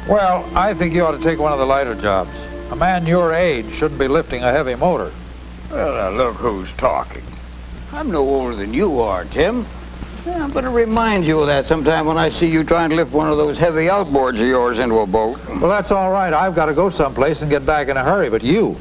Well, I think you ought to take one of the lighter jobs. A man your age shouldn't be lifting a heavy motor. Well, now look who's talking. I'm no older than you are, Tim. Yeah, I'm going to remind you of that sometime when I see you trying to lift one of those heavy outboards of yours into a boat. Well, that's all right. I've got to go someplace and get back in a hurry. But you,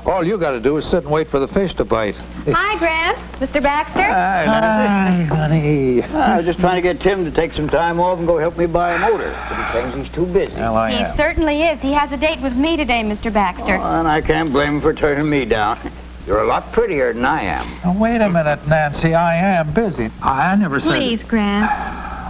all you got to do is sit and wait for the fish to bite. Hi, Gramps. Mr. Baxter. Hi, honey. I was just trying to get Tim to take some time off and go help me buy a motor. But he claims he's too busy. Well, I He am. certainly is. He has a date with me today, Mr. Baxter. Oh, and I can't blame him for turning me down. You're a lot prettier than I am. Now, wait a minute, Nancy. I am busy. I never said... Please, Gramps.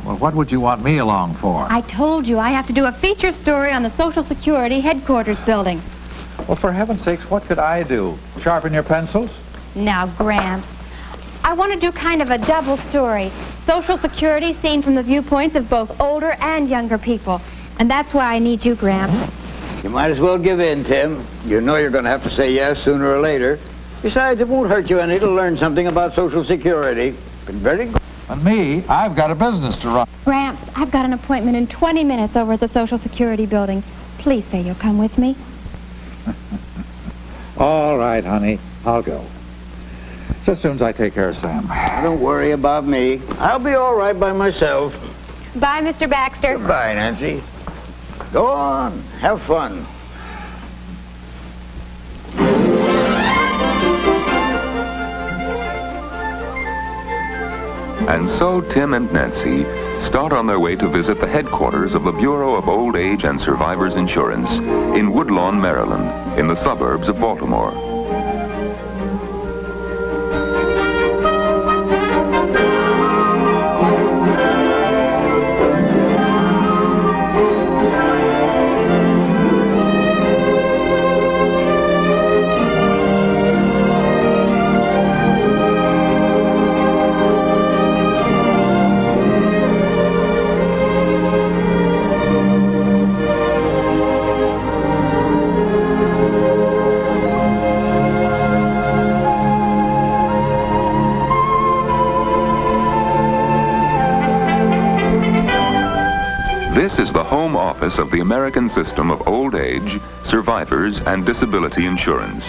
Well, what would you want me along for? I told you I have to do a feature story on the Social Security headquarters building. Well, for heaven's sakes, what could I do? Sharpen your pencils? Now, Gramps, I want to do kind of a double story. Social Security seen from the viewpoints of both older and younger people. And that's why I need you, Gramps. You might as well give in, Tim. You know you're going to have to say yes sooner or later. Besides, it won't hurt you any to learn something about Social Security. Been very good. And me, I've got a business to run. Gramps, I've got an appointment in 20 minutes over at the Social Security building. Please say you'll come with me. All right, honey. I'll go. Just as soon as I take care of Sam. Don't worry about me. I'll be all right by myself. Bye, Mr. Baxter. Goodbye, Nancy. Go on. Have fun. And so Tim and Nancy start on their way to visit the headquarters of the Bureau of Old Age and Survivors Insurance in Woodlawn, Maryland, in the suburbs of Baltimore. This is the home office of the American System of Old Age, Survivors, and Disability Insurance,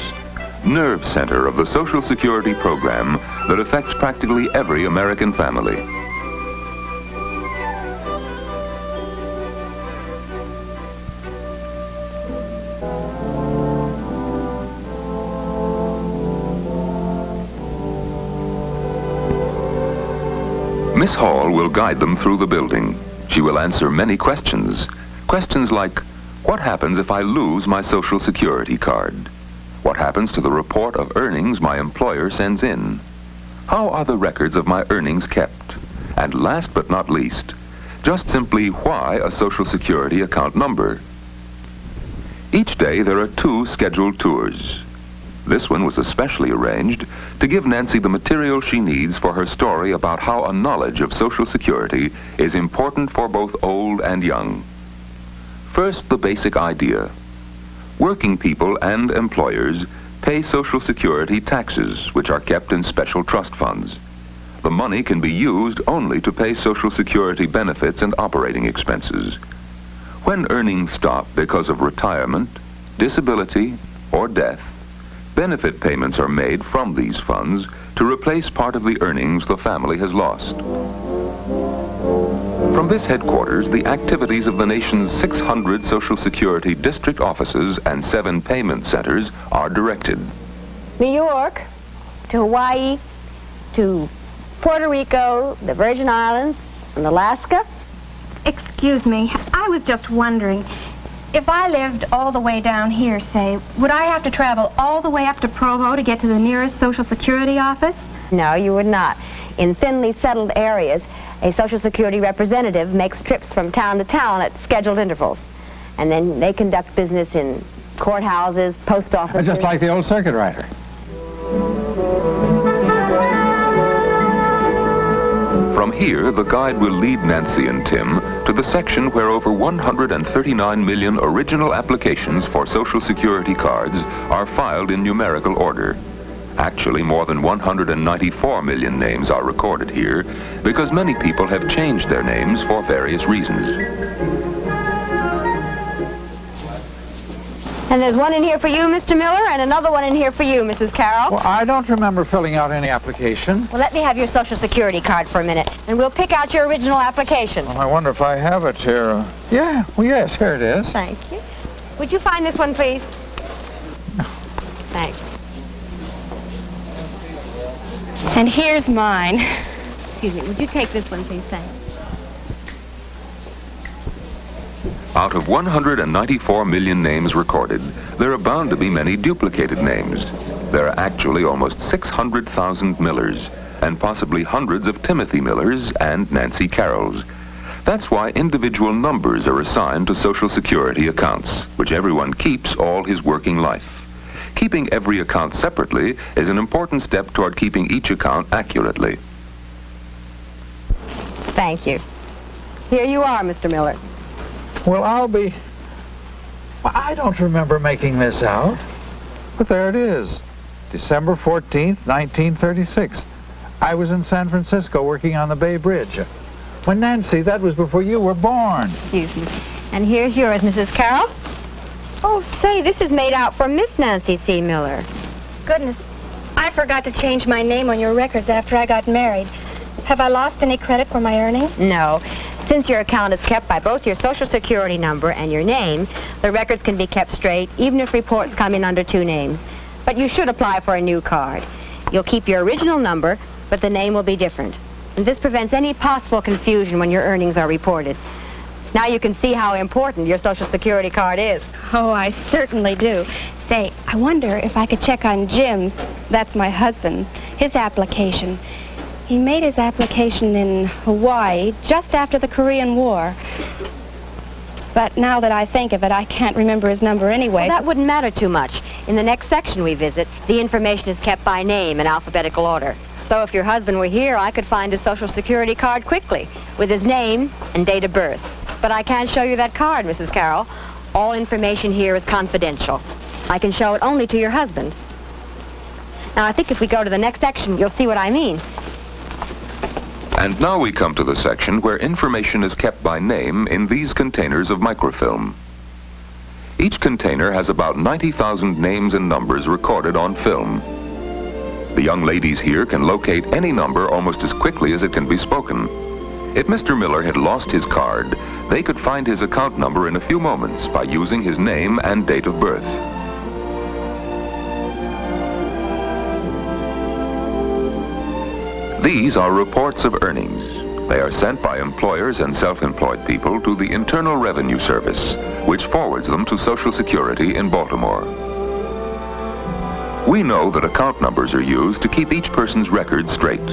nerve center of the Social Security program that affects practically every American family. Miss Hall will guide them through the building. She will answer many questions. Questions like, what happens if I lose my Social Security card? What happens to the report of earnings my employer sends in? How are the records of my earnings kept? And last but not least, just simply why a Social Security account number? Each day there are 2 scheduled tours. This one was especially arranged to give Nancy the material she needs for her story about how a knowledge of Social Security is important for both old and young. First, the basic idea. Working people and employers pay Social Security taxes, which are kept in special trust funds. The money can be used only to pay Social Security benefits and operating expenses. When earnings stop because of retirement, disability, or death, benefit payments are made from these funds to replace part of the earnings the family has lost. From this headquarters, the activities of the nation's 600 Social Security district offices and 7 payment centers are directed. New York, to Hawaii, to Puerto Rico, the Virgin Islands, and Alaska. Excuse me, I was just wondering, if I lived all the way down here, say, would I have to travel all the way up to Provo to get to the nearest Social Security office? No, you would not. In thinly settled areas, a Social Security representative makes trips from town to town at scheduled intervals. And then they conduct business in courthouses, post offices. Just like the old circuit rider. From here, the guide will lead Nancy and Tim to the section where over 139 million original applications for Social Security cards are filed in numerical order. Actually, more than 194 million names are recorded here because many people have changed their names for various reasons. And there's one in here for you, Mr. Miller, and another one in here for you, Mrs. Carroll. Well, I don't remember filling out any application. Well, let me have your Social Security card for a minute, and we'll pick out your original application. Well, I wonder if I have it here. Yeah, well, yes, here it is. Thank you. Would you find this one, please? Thanks. And here's mine. Excuse me, would you take this one, please? Thanks. Out of 194 million names recorded, there are bound to be many duplicated names. There are actually almost 600,000 Millers, and possibly hundreds of Timothy Millers and Nancy Carrolls. That's why individual numbers are assigned to Social Security accounts, which everyone keeps all his working life. Keeping every account separately is an important step toward keeping each account accurately. Thank you. Here you are, Mr. Miller. Well, Well, I don't remember making this out. But there it is. December 14th, 1936. I was in San Francisco working on the Bay Bridge. When, Nancy, that was before you were born. Excuse me. And here's yours, Mrs. Carroll. Oh, say, this is made out for Miss Nancy C. Miller. Goodness, I forgot to change my name on your records after I got married. Have I lost any credit for my earnings? No. Since your account is kept by both your Social Security number and your name, the records can be kept straight, even if reports come in under two names. But you should apply for a new card. You'll keep your original number, but the name will be different. And this prevents any possible confusion when your earnings are reported. Now you can see how important your Social Security card is. Oh, I certainly do. Say, I wonder if I could check on Jim's, that's my husband, his application. He made his application in Hawaii just after the Korean War. But now that I think of it, I can't remember his number anyway. Well, that wouldn't matter too much. In the next section we visit, the information is kept by name in alphabetical order. So if your husband were here, I could find his Social Security card quickly, with his name and date of birth. But I can't show you that card, Mrs. Carroll. All information here is confidential. I can show it only to your husband. Now, I think if we go to the next section, you'll see what I mean. And now we come to the section where information is kept by name in these containers of microfilm. Each container has about 90,000 names and numbers recorded on film. The young ladies here can locate any number almost as quickly as it can be spoken. If Mr. Miller had lost his card, they could find his account number in a few moments by using his name and date of birth. These are reports of earnings. They are sent by employers and self-employed people to the Internal Revenue Service, which forwards them to Social Security in Baltimore. We know that account numbers are used to keep each person's records straight.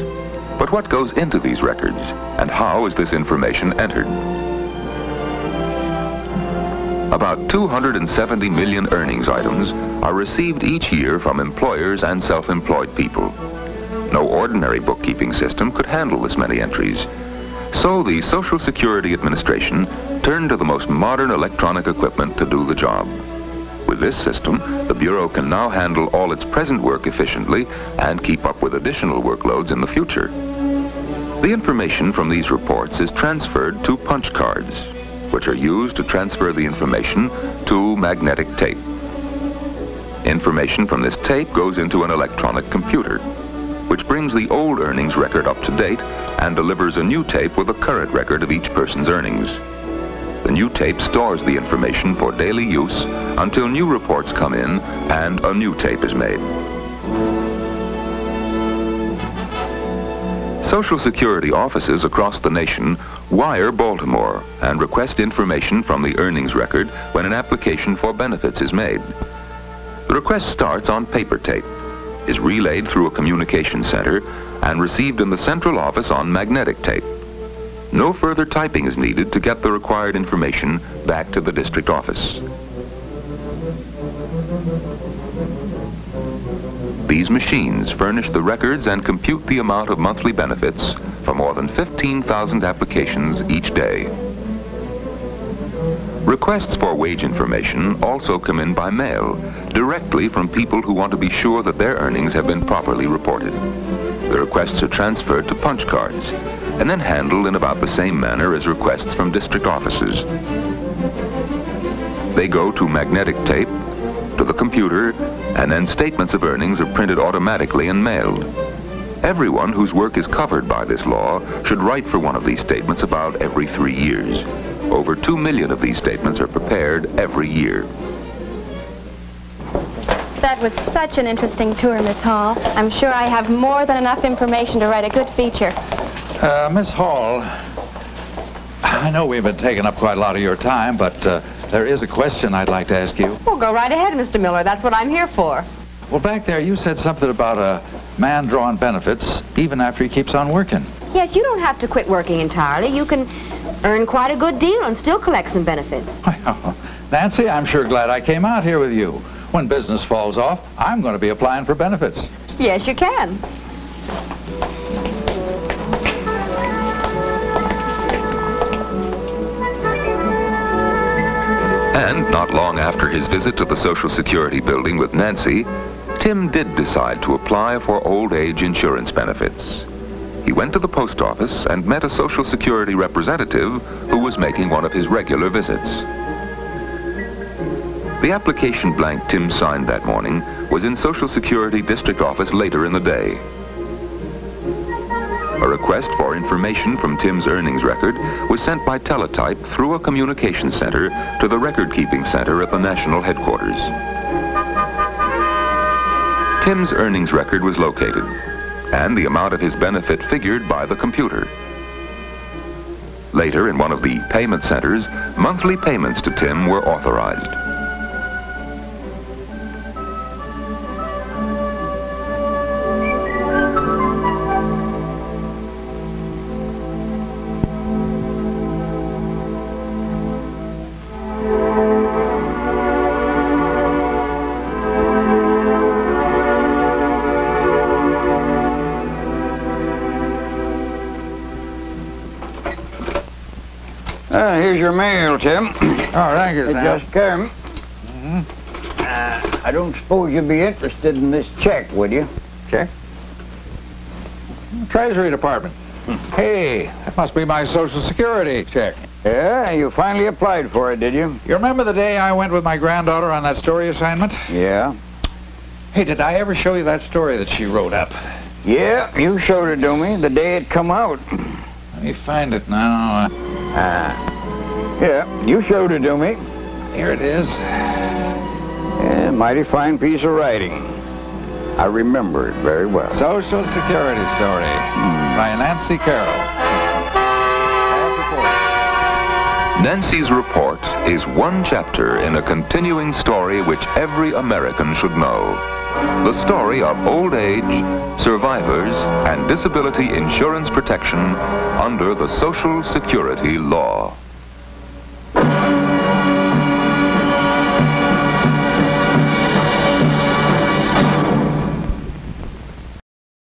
But what goes into these records, and how is this information entered? About 270 million earnings items are received each year from employers and self-employed people. No ordinary bookkeeping system could handle this many entries. So the Social Security Administration turned to the most modern electronic equipment to do the job. With this system, the Bureau can now handle all its present work efficiently and keep up with additional workloads in the future. The information from these reports is transferred to punch cards, which are used to transfer the information to magnetic tape. Information from this tape goes into an electronic computer, which brings the old earnings record up to date and delivers a new tape with a current record of each person's earnings. The new tape stores the information for daily use until new reports come in and a new tape is made. Social Security offices across the nation wire Baltimore and request information from the earnings record when an application for benefits is made. The request starts on paper tape, is relayed through a communication center, and received in the central office on magnetic tape. No further typing is needed to get the required information back to the district office. These machines furnish the records and compute the amount of monthly benefits for more than 15,000 applications each day. Requests for wage information also come in by mail, directly from people who want to be sure that their earnings have been properly reported. The requests are transferred to punch cards and then handled in about the same manner as requests from district offices. They go to magnetic tape, the computer, and then statements of earnings are printed automatically and mailed. Everyone whose work is covered by this law should write for one of these statements about every 3 years. Over 2 million of these statements are prepared every year. That was such an interesting tour, Miss Hall. I'm sure I have more than enough information to write a good feature. Miss Hall, I know we've been taking up quite a lot of your time, but there is a question I'd like to ask you. Well, go right ahead, Mr. Miller. That's what I'm here for. Well, back there you said something about a man drawing benefits even after he keeps on working. Yes, you don't have to quit working entirely. You can earn quite a good deal and still collect some benefits. Nancy, I'm sure glad I came out here with you. When business falls off, I'm going to be applying for benefits. Yes, you can. And not long after his visit to the Social Security building with Nancy, Tim did decide to apply for old age insurance benefits. He went to the post office and met a Social Security representative who was making one of his regular visits. The application blank Tim signed that morning was in Social Security district office later in the day. A request for information from Tim's earnings record was sent by teletype through a communication center to the record-keeping center at the national headquarters. Tim's earnings record was located, and the amount of his benefit figured by the computer. Later, in one of the payment centers, monthly payments to Tim were authorized. Here's your mail, Tim. Oh, thank you, It Sam. just came. I don't suppose you'd be interested in this check, would you? Check? Treasury Department. Hey, that must be my Social Security check. Yeah, you finally applied for it, did you? You remember the day I went with my granddaughter on that story assignment? Yeah. Hey, did I ever show you that story that she wrote up? Yeah, you showed it to me the day it come out. Let me find it now. Yeah, you showed it to me. Here it is. Yeah, mighty fine piece of writing. I remember it very well. Social Security story by Nancy Carroll. Nancy's report is one chapter in a continuing story which every American should know. The story of old age, survivors, and disability insurance protection under the Social Security law.